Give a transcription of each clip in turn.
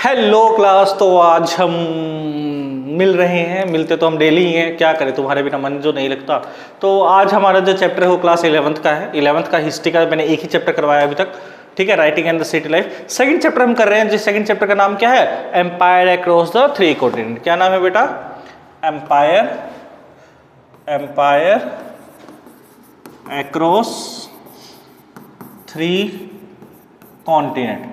Hello class. तो आज हम मिल रहे हैं, मिलते तो हम डेली ही हैं, क्या करें, तुम्हारे बिना मन जो नहीं लगता। तो आज हमारा जो चैप्टर है वो क्लास 11th का है। 11th का हिस्ट्री का मैंने एक ही चैप्टर करवाया अभी तक, ठीक है, writing and the city life. Second chapter हम कर रहे हैं, जिस सेकंड चैप्टर का नाम क्या है, एम्पायर अक्रॉस द 3 कॉन्टिनेंट। क्या नाम है बेटा? Empire across 3 continent.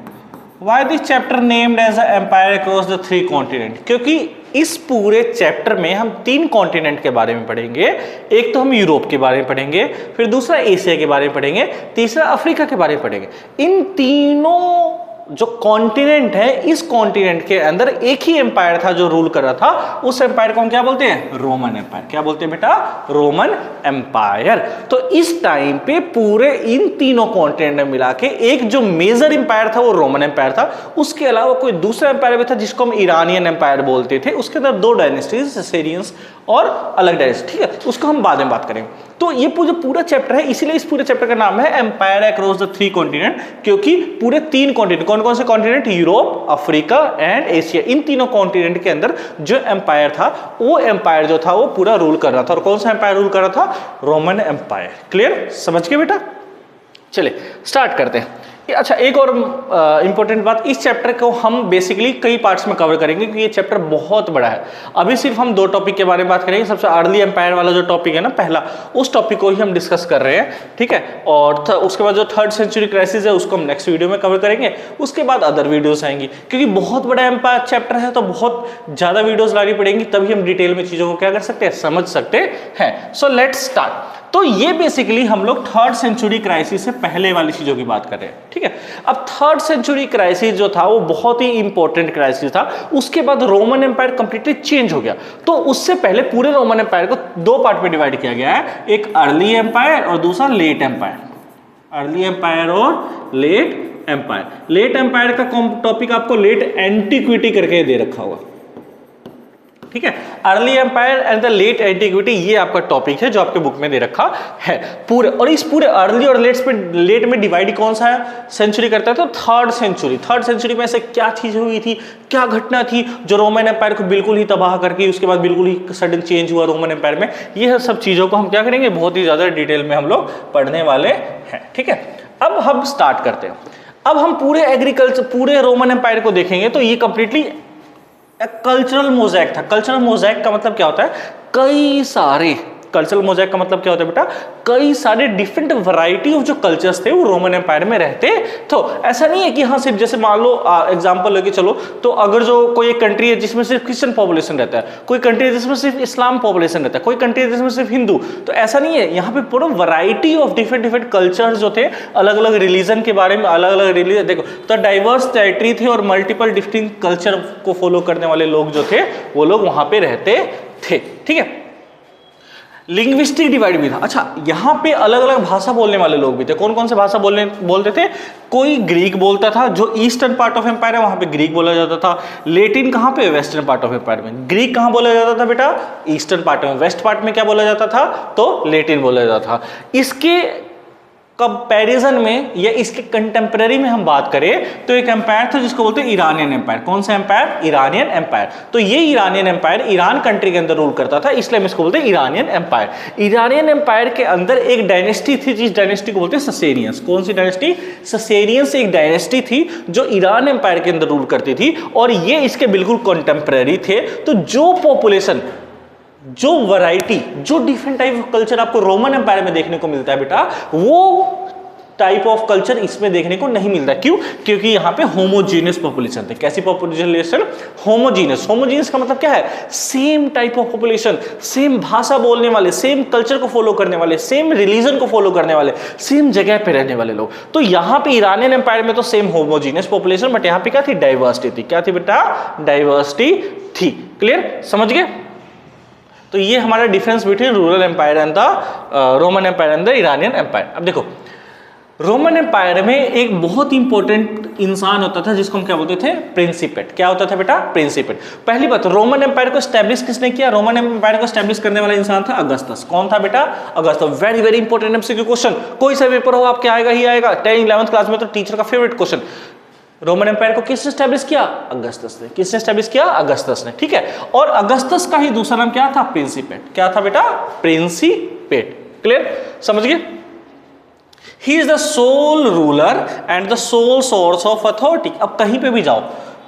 Why this chapter named as a empire across the 3 continent? क्योंकि इस पूरे चैप्टर में हम 3 कॉन्टिनेंट के बारे में पढ़ेंगे। एक तो हम यूरोप के बारे में पढ़ेंगे, फिर दूसरा एशिया के बारे में पढ़ेंगे, तीसरा अफ्रीका के बारे में पढ़ेंगे। इन तीनों जो कॉन्टिनेंट है, इस कॉन्टिनेंट के अंदर एक ही एम्पायर था जो रूल कर रहा था। उस एम्पायर को हम क्या बोलते हैं? Roman empire. क्या बोलते हैं बेटा? Roman empire. तो इस टाइम पे पूरे इन तीनों कॉन्टिनेंट में मिला के एक जो मेजर एम्पायर था वो रोमन एम्पायर था। उसके अलावा कोई दूसरा एम्पायर भी था जिसको हम ईरानियन एम्पायर बोलते थे। उसके अंदर 2 डायनेस्टीज, ससेरियंस और अलग डायनेस्टी, ठीक है, उसको हम बाद में बात करेंगे। तो ये पूरा चैप्टर है, इसीलिए इस पूरे चैप्टर का नाम है एम्पायर अक्रॉस द 3 कॉन्टिनेंट, क्योंकि पूरे 3 कॉन्टिनेंट, कौन कौन से continent? Europe, Africa and Asia. इन तीनों कॉन्टिनेंट के अंदर जो एम्पायर था, वो एम्पायर जो था वो पूरा रूल कर रहा था। और कौन सा एम्पायर रूल कर रहा था? Roman empire. क्लियर? समझ गए बेटा? चलिए स्टार्ट करते हैं। अच्छा, एक और इंपॉर्टेंट बात, इस चैप्टर को हम बेसिकली कई पार्ट्स में कवर करेंगे क्योंकि ये चैप्टर बहुत बड़ा है। अभी सिर्फ हम 2 टॉपिक के बारे में बात करेंगे। सबसे अर्ली एम्पायर वाला जो टॉपिक है ना, पहला, उस टॉपिक को ही हम डिस्कस कर रहे हैं, ठीक है। और उसके बाद जो 3rd सेंचुरी क्राइसिस है उसको हम नेक्स्ट वीडियो में कवर करेंगे। उसके बाद अदर वीडियोस आएंगी, क्योंकि बहुत बड़ा एम्पायर चैप्टर है तो बहुत ज्यादा वीडियोस लानी पड़ेंगी, तभी हम डिटेल में चीजों को क्या कर सकते हैं, समझ सकते हैं। So let's start. तो ये बेसिकली हम लोग 3rd सेंचुरी क्राइसिस से पहले वाली चीजों की बात कर रहे हैं, ठीक है। अब 3rd सेंचुरी क्राइसिस जो था वो बहुत ही इंपॉर्टेंट क्राइसिस था। उसके बाद रोमन एम्पायर कंप्लीटली चेंज हो गया। तो उससे पहले पूरे रोमन एम्पायर को 2 पार्ट में डिवाइड किया गया है, एक अर्ली एम्पायर और दूसरा लेट एम्पायर। अर्ली एम्पायर और लेट एम्पायर। लेट एम्पायर का टॉपिक आपको लेट एंटीक्विटी करके दे रखा होगा, ठीक है। Early empire and the late antiquity, ये आपका टॉपिक है जो आपके बुक में दे रखा है पूरे। और इस पूरे अर्ली और लेट में डिवाइड कौन सा है सेंचुरी करता है? तो 3rd सेंचुरी। 3rd सेंचुरी में ऐसे क्या चीज हुई थी, क्या घटना थी जो रोमन एम्पायर को बिल्कुल ही तबाह करके उसके बाद बिल्कुल ही सडन चेंज हुआ रोमन एम्पायर में। ये सब चीजों को हम क्या करेंगे, बहुत ही ज्यादा डिटेल में हम लोग पढ़ने वाले हैं, ठीक है। अब हम स्टार्ट करते हैं। अब हम पूरे रोमन एम्पायर को देखेंगे तो ये कंप्लीटली कल्चरल मोज़ेक था। कल्चरल मोज़ेक का मतलब क्या होता है? कई सारे, कल्चरल मोज़ेक का मतलब क्या होता है बेटा? कई सारे डिफरेंट वैरायटी ऑफ जो कल्चर्स थे वो रोमन एम्पायर में रहते। तो ऐसा नहीं है कि हाँ सिर्फ, जैसे मान लो एग्जांपल लेके चलो, तो अगर जो कोई एक कंट्री है जिसमें सिर्फ क्रिश्चियन पॉपुलेशन रहता है, कोई कंट्री है जिसमें सिर्फ इस्लाम पॉपुलेशन रहता है, कोई कंट्री है जिसमें सिर्फ हिंदू, तो ऐसा नहीं है। यहाँ पे पूरा वैरायटी ऑफ डिफरेंट कल्चर्स जो थे, अलग अलग रिलीजन के बारे में, अलग अलग रिलीजन, देखो तो डाइवर्स टेरिटरी थी और मल्टीपल डिफरेंट कल्चर को फॉलो करने वाले लोग जो थे वो लोग वहां पे रहते थे, ठीक है। लिंग्विस्टिक डिवाइड भी था। अच्छा, यहाँ पे अलग अलग भाषा बोलने वाले लोग भी थे। कौन कौन से भाषा बोलते थे? कोई ग्रीक बोलता था, जो ईस्टर्न पार्ट ऑफ एम्पायर है वहां पे ग्रीक बोला जाता था। लेटिन कहाँ पे? वेस्टर्न पार्ट ऑफ एम्पायर में। ग्रीक कहाँ बोला जाता था बेटा? ईस्टर्न पार्ट में। वेस्ट पार्ट में क्या बोला जाता था? तो लेटिन बोला जाता था। इसके कंपैरिजन में या इसके कंटेम्पररी में हम बात करें तो एक एम्पायर था जिसको बोलते हैं ईरानियन एम्पायर। कौन सा एम्पायर? Iranian empire. तो ये ईरानियन एम्पायर ईरान कंट्री के अंदर रूल करता था, इसलिए हम इसको बोलते हैं ईरानियन एम्पायर। ईरानियन एम्पायर के अंदर एक डायनेस्टी थी जिस डायनेस्टी को बोलते हैं ससेरियंस। कौन सी डायनेस्टी? ससेरियंस एक डायनेस्टी थी जो ईरान एम्पायर के अंदर रूल करती थी और ये इसके बिल्कुल कंटेम्पररी थे। तो जो पॉपुलेशन, जो वैरायटी, जो डिफरेंट टाइप ऑफ कल्चर आपको रोमन एम्पायर में देखने को मिलता है बेटा, वो टाइप ऑफ कल्चर इसमें देखने को नहीं मिलता। क्यों? क्योंकि यहाँ पे होमोजीनियस पॉपुलेशन थे। कैसी पॉपुलेशन? होमोजीनियस। होमोजीनियस का मतलब क्या है? Same type of population, same भाषा बोलने वाले, सेम कल्चर को फॉलो करने वाले, सेम रिलीजन को फॉलो करने वाले, सेम जगह पे रहने वाले लोग। तो यहाँ पे ईरानियन एम्पायर में तो सेम होमोजीनियस पॉपुलेशन, बट यहाँ पे क्या थी? डाइवर्सिटी थी। क्या थी बेटा? डाइवर्सिटी थी। क्लियर? समझ गए? तो ये हमारा difference between rural empire and the Roman empire and the Iranian empire. अब देखो, रोमन एम्पायर में एक बहुत इंपॉर्टेंट इंसान होता था जिसको हम क्या बोलते थे? प्रिंसिपेट। क्या होता था बेटा? प्रिंसिपेट। पहली बात, रोमन एम्पायर को स्टैब्लिश किसने किया? रोमन एम्पायर को स्टैब्लिश करने वाला इंसान था अगस्टस। कौन था बेटा? Augustus. Very very important MCQ question, कोई सा पेपर हो आपके आएगा ही आएगा। 10th 11th क्लास में तो टीचर का फेवरेट क्वेश्चन। रोमन एम्पायर को किसने स्टैब्लिश किया? अगस्टस ने। किसने स्टैब्लिश किया? अगस्टस ने, ठीक है। और अगस्टस का ही दूसरा नाम क्या था? प्रिंसिपेट। क्या था बेटा? प्रिंसिपेट। क्लियर? समझ गए? He is the sole ruler and the sole source of authority. अब कहीं पे भी जाओ,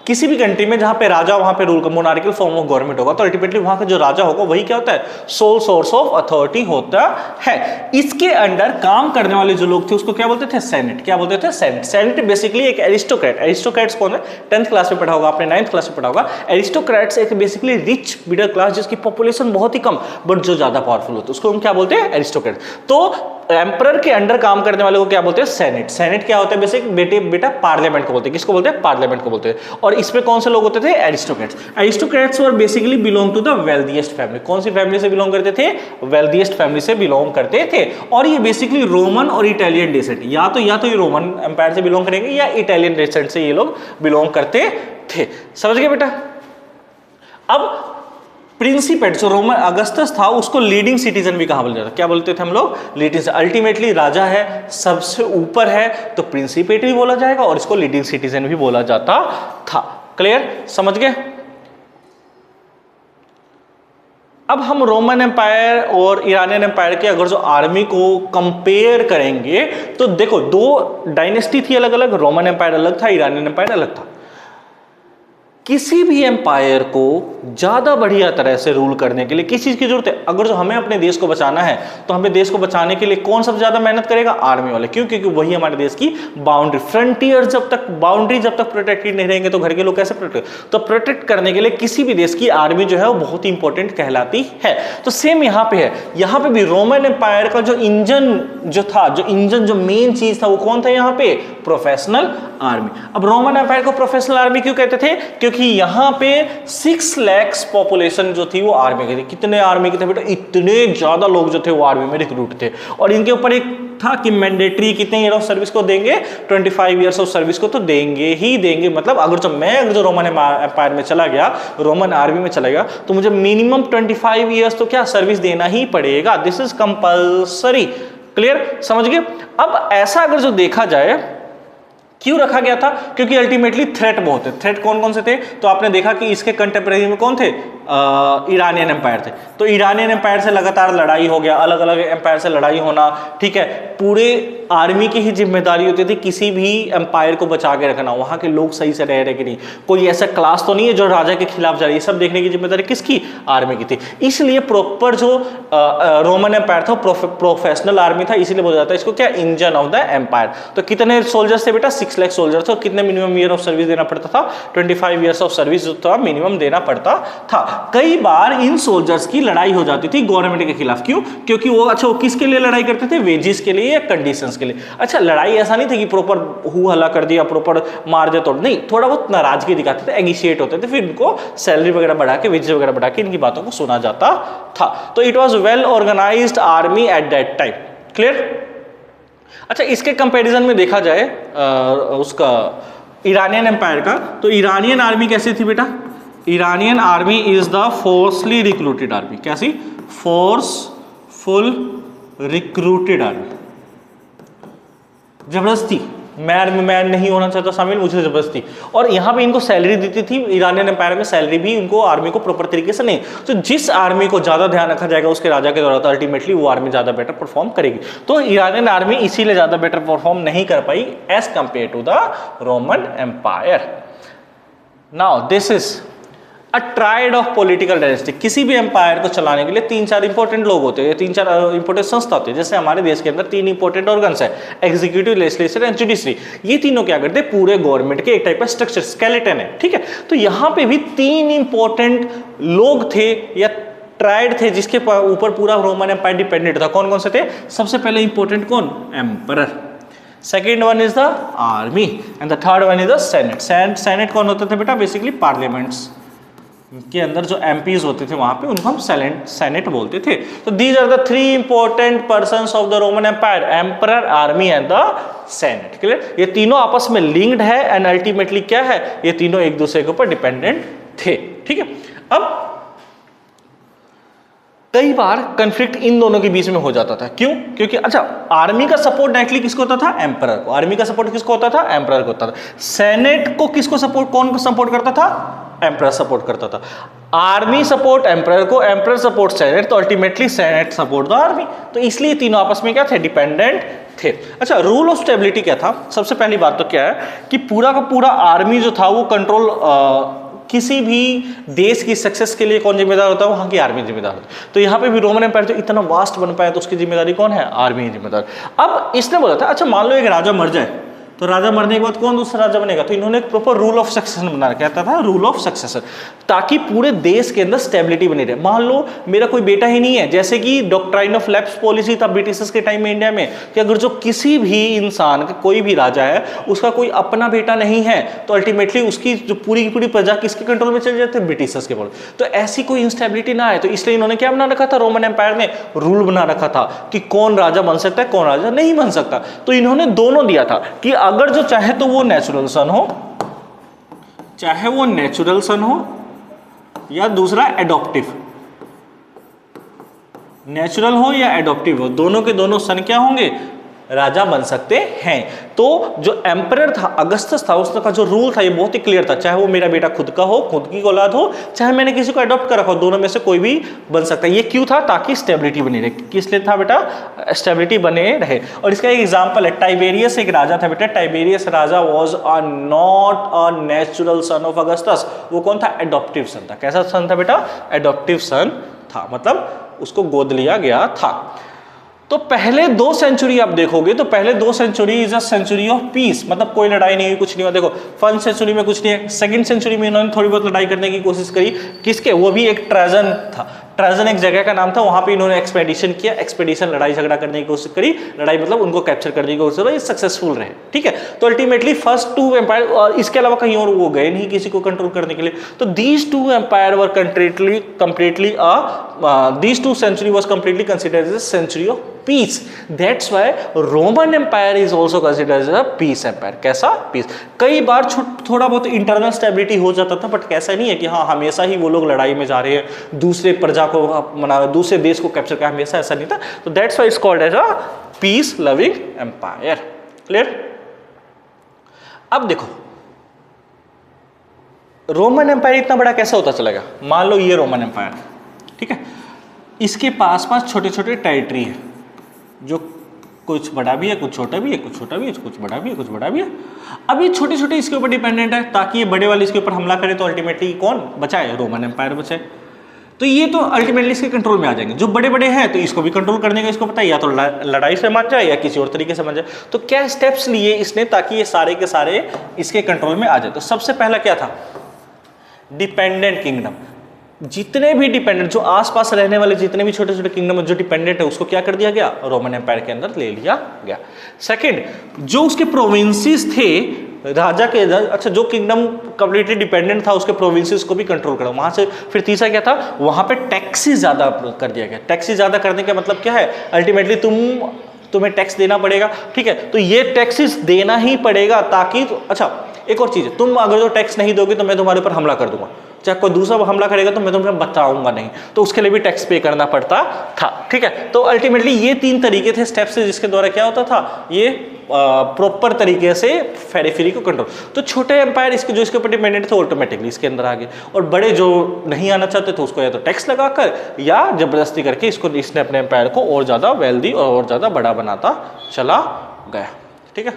किसी भी कंट्री में जहां पे राजा वहां पे रूल का मोनार्किकल फॉर्म ऑफ गवर्नमेंट होगा, तो अल्टीमेटली वहां का जो राजा होगा वही क्या होता है? सोल सोर्स ऑफ अथॉरिटी होता है। इसके अंडर काम करने वाले जो लोग थे उसको क्या बोलते थे? सेनेट। क्या बोलते थे? सेनेट। सेनेट बेसिकली एक एरिस्टोक्रेट। एरिस्टोक्रेट्स कौन है? 10th क्लास में पढ़ा होगा आपने, 9th क्लास में पढ़ा होगा। एरिस्टोक्रेट्स एक बेसिकली रिच मिडिल क्लास जिसकी पॉपुलेशन बहुत ही कम बट जो ज्यादा पावरफुल होते हैं उसको हम क्या बोलते हैं? एरिस्टोक्रेट। तो एम्परर के अंडर काम करने वाले को क्या बोलते हैं? सेनेट। सेनेट क्या होता है? बेसिक बेटा पार्लियामेंट को बोलते हैं। किसको बोलते हैं? पार्लियामेंट को बोलते हैं। और इसमें कौन से लोग होते थे? Aristocrats. Aristocrats were basically belong to the wealthiest family. कौन सी फैमिली से बिलोंग करते थे? वेल्दीएस्ट फैमिली से बिलोंग करते थे। और ये बेसिकली रोमन और इटालियन डेसेंट, या तो ये रोमन एम्पायर से बिलोंग करेंगे या इटालियन डेसेंट से ये लोग बिलोंग करते थे। समझ गए बेटा? अब प्रिंसिपेट जो रोमन अगस्टस था उसको लीडिंग सिटीजन भी कहा बोला जाता? क्या बोलते थे हम लोग? लीडिंग। अल्टीमेटली राजा है, सबसे ऊपर है, तो प्रिंसिपेट भी बोला जाएगा और इसको लीडिंग सिटीजन भी बोला जाता था। क्लियर? समझ गए? अब हम रोमन एम्पायर और ईरानियन एम्पायर के अगर जो आर्मी को कंपेयर करेंगे तो देखो, दो डायनेस्टी थी अलग अलग, रोमन एम्पायर अलग था, ईरानियन एम्पायर अलग था। किसी भी एम्पायर को ज्यादा बढ़िया तरह से रूल करने के लिए किस चीज की जरूरत है? अगर जो हमें अपने देश को बचाना है तो हमें देश को बचाने के लिए कौन सबसे ज्यादा मेहनत करेगा? आर्मी वाले। क्यों? क्योंकि वही हमारे देश की बाउंड्री, फ्रंटियर बाउंड्री जब तक प्रोटेक्टेड नहीं रहेंगे तो घर के लोग कैसे प्रोटेक्ट? तो प्रोटेक्ट करने के लिए किसी भी देश की आर्मी जो है वो बहुत ही इंपॉर्टेंट कहलाती है। तो सेम यहाँ पे है, यहाँ पे भी रोमन एम्पायर का जो इंजन जो था, जो मेन चीज था वो कौन था? यहाँ पे प्रोफेशनल आर्मी। अब रोमन एम्पायर को प्रोफेशनल आर्मी क्यों कहते थे? क्योंकि यहां पे 6 लाख पॉपुलेशन जो थी वो आर्मी की थी। कितने आर्मी के थे बेटा? इतने ज्यादा लोग जो थे वो आर्मी में रिक्रूट थे। और इनके ऊपर एक था कि मैंडेटरी कितने ईयर ऑफ सर्विस को देंगे? 25 ईयर्स ऑफ सर्विस को तो देंगे ही देंगे। मतलब अगर जो रोमन एम्पायर में चला गया, रोमन आर्मी में चला गया, तो मुझे मिनिमम 25 ईयर्स तो क्या सर्विस देना ही पड़ेगा। This is compulsory. क्लियर? समझ गए? अब ऐसा अगर जो देखा जाए क्यों रखा गया था? क्योंकि अल्टीमेटली थ्रेट बहुत है। थ्रेट कौन कौन से थे? तो आपने देखा कि इसके कंटेम्परेरी में कौन थे? ईरानियन एम्पायर थे। तो ईरानियन एम्पायर से लगातार लड़ाई हो गया, अलग अलग एम्पायर से लड़ाई होना, ठीक है। पूरे आर्मी की ही जिम्मेदारी होती थी किसी भी एम्पायर को बचा के रखना, वहां के लोग सही से रह रहे कि नहीं, कोई ऐसा क्लास तो नहीं है जो राजा के खिलाफ जा रही है। सब देखने की जिम्मेदारी किसकी? आर्मी की थी। इसलिए प्रॉपर जो रोमन एम्पायर था प्रोफेशनल आर्मी था, इसीलिए बोला जाता है इसको क्या? Engine of the empire. तो कितने सोल्जर्स थे बेटा? 6 लाख सोल्जर्स थे। कितने मिनिमम ईयर ऑफ सर्विस देना पड़ता था? 25 ईयर्स ऑफ सर्विस जो था मिनिमम देना पड़ता था। कई बार इन सोल्जर्स की लड़ाई हो जाती थी गवर्नमेंट के खिलाफ। क्यों? क्योंकि वो किसके लिए लड़ाई करते थे? वेजेस के लिए या कंडीशंस के लिए। अच्छा, लड़ाई ऐसा नहीं था कि प्रॉपर हु हल्ला कर दिया, प्रॉपर मार दिया तोड़, नहीं, थोड़ा बहुत नाराजगी दिखाते थे, एगिशिएट होते थे, फिर इनको सैलरी वगैरह बढ़ा के, वेजेस वगैरह बढ़ा के इनकी बातों को सुना जाता था। तो it was well organised army at that time. Clear? अच्छा, इसके कंपैरिजन में देखा जाए उसका ईरानियन एम्पायर का, तो ईरानियन आर्मी कैसी थी बेटा? Iranian army is the forcedly recruited army. कैसी? Forceful recruited army. जबरदस्ती, मैं नहीं होना चाहता शामिल, मुझे जबरदस्ती। और यहाँ पे इनको सैलरी देती थी ईरानियन एम्पायर में, सैलरी भी उनको आर्मी को प्रॉपर तरीके से नहीं। तो जिस आर्मी को ज्यादा ध्यान रखा जाएगा उसके राजा के द्वारा, तो अल्टीमेटली वो आर्मी ज्यादा बेटर परफॉर्म करेगी। तो ईरानियन आर्मी इसीलिए ज्यादा बेटर परफॉर्म नहीं कर पाई as compare to the Roman empire. Now this is a triad of political dynasty. किसी भी एम्पायर को चलाने के लिए 3-4 इंपॉर्टेंट लोग होते हैं, 3-4 इंपॉर्टेंट संस्था होती है। जैसे हमारे देश के अंदर 3 इंपॉर्टेंट ऑर्गन्स है, एग्जीक्यूटिव, लेजिस्लेचर एंड जुडिशरी। ये तीनों क्या करते हैं? पूरे गवर्नमेंट के एक टाइप का स्ट्रक्चर, स्केलेटन है, ठीक है। तो यहाँ पे भी 3 इंपॉर्टेंट लोग थे या ट्राइड थे जिसके ऊपर पूरा रोमन एम्पायर डिपेंडेंट था। कौन कौन से थे? सबसे पहले इंपॉर्टेंट कौन? Emperor. Second one is the army and the third one is the senate. Senate कौन होते थे बेटा? बेसिकली पार्लियामेंट्स के अंदर जो एमपीज होते थे वहां पे उनको हम सेनेट बोलते थे। तो these are the 3 important persons of the Roman empire, emperor, army and the senate. Clear? ये तीनों आपस में लिंक्ड है एंड अल्टीमेटली क्या है? ये तीनों एक दूसरे के ऊपर डिपेंडेंट थे, ठीक है। अब कई बार कन्फ्लिक्ट इन दोनों के बीच में हो जाता था। क्यों? क्योंकि अच्छा, आर्मी का सपोर्ट डायरेक्टली किसको होता था? एम्परर को। आर्मी का सपोर्ट किसको होता था? एम्परर को होता था। सेनेट को किसको सपोर्ट, कौन को सपोर्ट करता था? एम्परर सपोर्ट करता था। आर्मी सपोर्ट एम्परर को, एम्परर सपोर्ट सेनेट, तो ultimately senate support the army. तो इसलिए तीनों आपस में क्या थे? डिपेंडेंट थे। अच्छा, रूल ऑफ स्टेबिलिटी क्या था? सबसे पहली बात तो क्या है कि पूरा का पूरा आर्मी जो था वो कंट्रोल, किसी भी देश की सक्सेस के लिए कौन जिम्मेदार होता है? वहां की आर्मी जिम्मेदार होती है। तो यहाँ पे भी रोमन एम्पायर जो इतना वास्ट बन पाया तो उसकी जिम्मेदारी कौन है? आर्मी जिम्मेदार। अब इसने बोला था अच्छा मान लो एक राजा मर जाए तो राजा मरने के बाद कौन दूसरा राजा बनेगा? तो इन्होंने एक प्रॉपर रूल ऑफ सक्सेशन बना रखा था, रूल ऑफ सक्सेशन, ताकि पूरे देश के अंदर स्टेबिलिटी बनी रहे। मान लो मेरा कोई बेटा ही नहीं है, जैसे कि डॉक्ट्राइन ऑफ लैप्स पॉलिसी था ब्रिटिशर्स के टाइम में इंडिया में, कि अगर जो किसी भी इंसान का कोई भी राजा है उसका कोई अपना बेटा नहीं है तो अल्टीमेटली उसकी जो पूरी की पूरी प्रजा किसके कंट्रोल में चले जाते हैं? ब्रिटिशर्स के। तो ऐसी कोई इंस्टेबिलिटी ना आए, तो इसलिए इन्होंने क्या बना रखा था? रोमन एम्पायर ने रूल बना रखा था कि कौन राजा बन सकता है, कौन राजा नहीं बन सकता। तो इन्होंने दोनों दिया था कि अगर जो चाहे तो वो नेचुरल सन हो, चाहे वो नेचुरल सन हो, या दूसरा एडॉप्टिव, नेचुरल हो या एडॉप्टिव हो, दोनों के दोनों सन क्या होंगे? राजा बन सकते हैं। तो जो एम्परर था अगस्टस था, उसका जो रूल था ये बहुत ही क्लियर था, चाहे वो मेरा बेटा खुद का हो, खुद की औलाद हो, चाहे मैंने किसी को अडॉप्ट कर रखा हो, दोनों में से कोई भी बन सकता है। ये क्यों था? ताकि स्टेबिलिटी बनी रहे। किस लिए था बेटा? स्टेबिलिटी बने रहे। और इसका एक एग्जाम्पल है, टाइबेरियस एक राजा था बेटा। टाइबेरियस राजा was not a natural son of Augustus. वो कौन था? एडॉप्टिव सन था। कैसा सन था बेटा? एडॉप्टिव सन था, मतलब उसको गोद लिया गया था। तो पहले 2 सेंचुरी आप देखोगे तो पहले 2 century is a century of peace, मतलब कोई लड़ाई नहीं हुई, कुछ नहीं हुआ। देखो फर्स्ट सेंचुरी में कुछ नहीं है, सेकंड सेंचुरी में इन्होंने थोड़ी बहुत लड़ाई करने की कोशिश करी। किसके? वो भी एक ट्राजन था। ट्राजन एक जगह का नाम था, वहां पे इन्होंने एक्सपेडिशन किया, एक्सपेडिशन लड़ाई झगड़ा करने की कोशिश करी, लड़ाई मतलब उनको कैप्चर करने की कोशिश करी, सक्सेसफुल रहे। ठीक है, तो अल्टीमेटली फर्स्ट 2 एम्पायर, और इसके अलावा कहीं और वो गए नहीं किसी को कंट्रोल करने के लिए। तो these 2 empire were completely these 2 century was completely considered as a century of peace. That's why Roman Empire is also considered as a peace empire. कैसा? peace. कई बार थोड़ा बहुत इंटरनल स्टेबिलिटी हो जाता था, बट कैसा नहीं है कि हाँ हमेशा ही वो लोग लड़ाई में जा रहे हैं, दूसरे प्रजा को मना, दूसरे देश को कैप्चर कर, हमेशा ऐसा नहीं था। तो that's why it's called as a peace loving empire. Clear? अब देखो रोमन एम्पायर इतना बड़ा कैसे होता चलेगा? मान लो ये रोमन एम्पायर, ठीक है, इसके पास पास छोटे छोटे टेरिटरी है, जो कुछ बड़ा भी है, कुछ छोटा भी है, कुछ छोटा भी है, कुछ बड़ा भी है, कुछ बड़ा भी है। अब ये छोटे छोटे इसके ऊपर डिपेंडेंट है, ताकि ये बड़े वाले इसके ऊपर हमला करे तो अल्टीमेटली कौन बचाए? रोमन एम्पायर बचाए। तो ये तो अल्टीमेटली इसके कंट्रोल में आ जाएंगे। जो बड़े बड़े हैं तो इसको भी कंट्रोल करने का इसको पता है, या तो लड़ाई से मान जाए या किसी और तरीके से मान जाए। तो क्या स्टेप्स लिए इसने ताकि ये सारे के सारे इसके कंट्रोल में आ जाए? तो सबसे पहला क्या था? Dependent kingdom. जितने भी डिपेंडेंट, जो आसपास रहने वाले जितने भी छोटे छोटे किंगडम जो डिपेंडेंट है, उसको क्या कर दिया गया? रोमन एम्पायर के अंदर ले लिया गया। सेकंड, जो उसके प्रोविंसेस थे राजा के, अच्छा जो किंगडम कंप्लीटली डिपेंडेंट था उसके प्रोविंसेस को भी कंट्रोल करा वहां से। फिर तीसरा क्या था? वहां पे टैक्सेस ज्यादा कर दिया गया। टैक्सेस ज्यादा करने का मतलब क्या है? अल्टीमेटली तुम्हें टैक्स देना पड़ेगा। ठीक है, तो ये टैक्सेस देना ही पड़ेगा ताकि, अच्छा एक और चीज है, तुम अगर जो टैक्स नहीं दोगे तो मैं तुम्हारे ऊपर हमला कर दूंगा, चाहे कोई दूसरा हमला करेगा तो मैं तुम्हें बताऊंगा नहीं, तो उसके लिए भी टैक्स पे करना पड़ता था। ठीक है, तो अल्टीमेटली ये 3 तरीके थे, स्टेप्स थे, जिसके द्वारा क्या होता था? ये प्रॉपर तरीके से फेरीफेरी को कंट्रोल। तो छोटे एम्पायर इसके जो इसके ऊपर डिपेंडेंट थे ऑटोमेटिकली इसके अंदर आ गए, और बड़े जो नहीं आना चाहते थे उसको या तो टैक्स लगाकर या जबरदस्ती करके इसने अपने एम्पायर को और ज्यादा वेल्दी और ज्यादा बड़ा बनाता चला गया। ठीक है,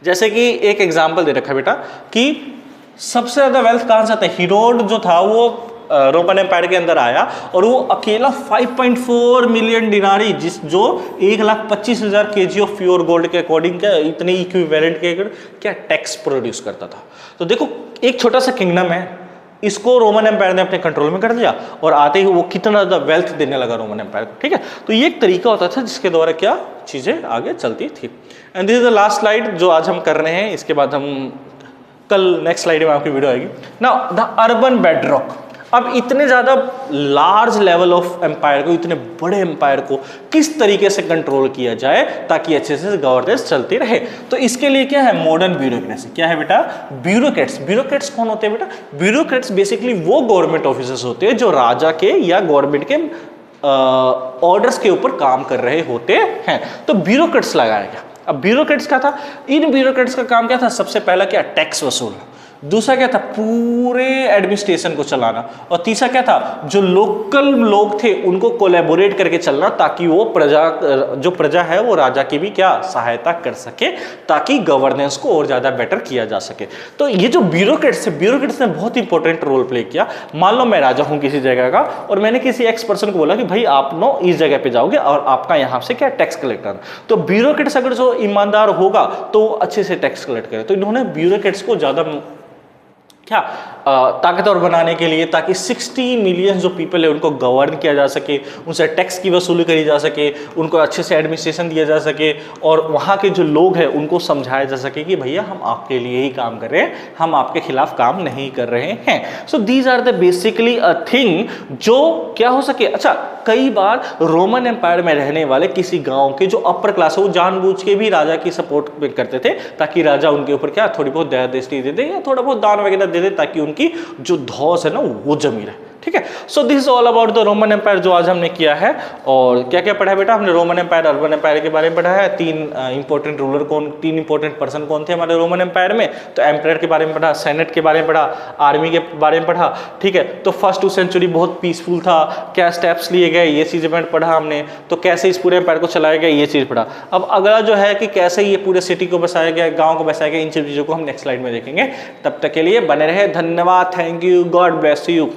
जैसे कि एक एग्जाम्पल दे रखा है बेटा कि सबसे ज्यादा वेल्थ कहां से आता है? हीरोड जो था वो रोमन एम्पायर के अंदर आया और वो अकेला 5.4 मिलियन दिनारी, जो 1,25,000 kg ऑफ प्योर गोल्ड के अकॉर्डिंग क्या इतने इक्विवेलेंट के क्या टैक्स प्रोड्यूस करता था। तो देखो एक छोटा सा किंगडम है, इसको रोमन एम्पायर ने अपने कंट्रोल में कर लिया और आते ही वो कितना ज्यादा वेल्थ देने लगा रोमन एम्पायर को। ठीक है, तो ये एक तरीका होता था जिसके द्वारा क्या चीजें आगे चलती थी। And this is the last slide जो आज हम कर रहे हैं, इसके बाद हम कल नेक्स्ट स्लाइड में आपकी वीडियो आएगी। Now the urban bedrock. अब इतने ज़्यादा लार्ज लेवल ऑफ एम्पायर को, इतने बड़े एम्पायर को किस तरीके से कंट्रोल किया जाए ताकि अच्छे से गवर्नेंस चलती रहे। तो इसके लिए क्या है, मॉडर्न ब्यूरोक्रेसी। क्या है बेटा, ब्यूरोक्रेट्स। ब्यूरोक्रेट्स कौन होते हैं बेटा, ब्यूरोक्रेट्स बेसिकली वो गवर्नमेंट ऑफिसर्स होते हैं जो राजा के या गवर्नमेंट के ऑर्डर्स के ऊपर काम कर रहे होते हैं। तो ब्यूरोक्रेट्स लगाया गया। अब ब्यूरोक्रेट्स क्या था, इन ब्यूरोक्रेट्स का काम क्या था, सबसे पहला क्या, टैक्स वसूलना। दूसरा क्या था, पूरे एडमिनिस्ट्रेशन को चलाना। और तीसरा क्या था, जो लोकल लोग थे उनको कोलैबोरेट करके चलना ताकि वो जो प्रजा है वो राजा की भी क्या सहायता कर सके, ताकि गवर्नेंस को और ज़्यादा बेटर किया जा सके। तो ये जो ब्यूरोक्रेट्स है, ब्यूरोक्रेट्स ने बहुत इंपॉर्टेंट रोल प्ले किया। मान लो मैं राजा हूँ किसी जगह का और मैंने किसी एक्स पर्सन को बोला कि भाई आप नो इस जगह पे जाओगे और आपका यहाँ से क्या टैक्स कलेक्ट करना। तो ब्यूरोक्रेट्स अगर जो ईमानदार होगा तो अच्छे से टैक्स कलेक्ट करे। तो इन्होंने ब्यूरोक्रेट्स को ज़्यादा क्या ताकतवर बनाने के लिए, ताकि 60 मिलियन जो पीपल है उनको गवर्न किया जा सके, उनसे टैक्स की वसूली करी जा सके, उनको अच्छे से एडमिनिस्ट्रेशन दिया जा सके और वहाँ के जो लोग हैं उनको समझाया जा सके कि भैया हम आपके लिए ही काम कर रहे हैं, हम आपके खिलाफ काम नहीं कर रहे हैं। So these are the basically a thing जो क्या हो सके। अच्छा, कई बार रोमन एम्पायर में रहने वाले किसी गाँव के जो अपर क्लास है वो जानबूझ के भी राजा की सपोर्ट करते थे ताकि राजा उनके ऊपर क्या थोड़ी बहुत दया दृष्टि दे दे या थोड़ा बहुत दान वगैरह दे दे ताकि उनकी जो धौस है ना वो जमी रहे। ठीक है, so this is all about the Roman empire जो आज हमने किया है। और क्या क्या पढ़ा है बेटा हमने, रोमन एम्पायर, अर्बन एम्पायर के बारे में पढ़ा है। तीन इंपॉर्टेंट रूलर कौन, तीन इंपॉर्टेंट पर्सन कौन थे हमारे रोमन एम्पायर में। तो एम्पायर के बारे में पढ़ा, सेनेट के बारे में पढ़ा, आर्मी के बारे में पढ़ा। ठीक है, तो फर्स्ट 2 सेंचुरी बहुत पीसफुल था, क्या स्टेप्स लिए गए ये चीज़ पढ़ा हमने। तो कैसे इस पूरे एम्पायर को चलाया गया ये चीज़ पढ़ा। अब अगला जो है कि कैसे ये पूरे सिटी को बसाया गया, गाँव को बसाया गया, इन चीज़ों को हम नेक्स्ट स्लाइड में देखेंगे। तब तक के लिए बने रहे, धन्यवाद, thank you, God bless you.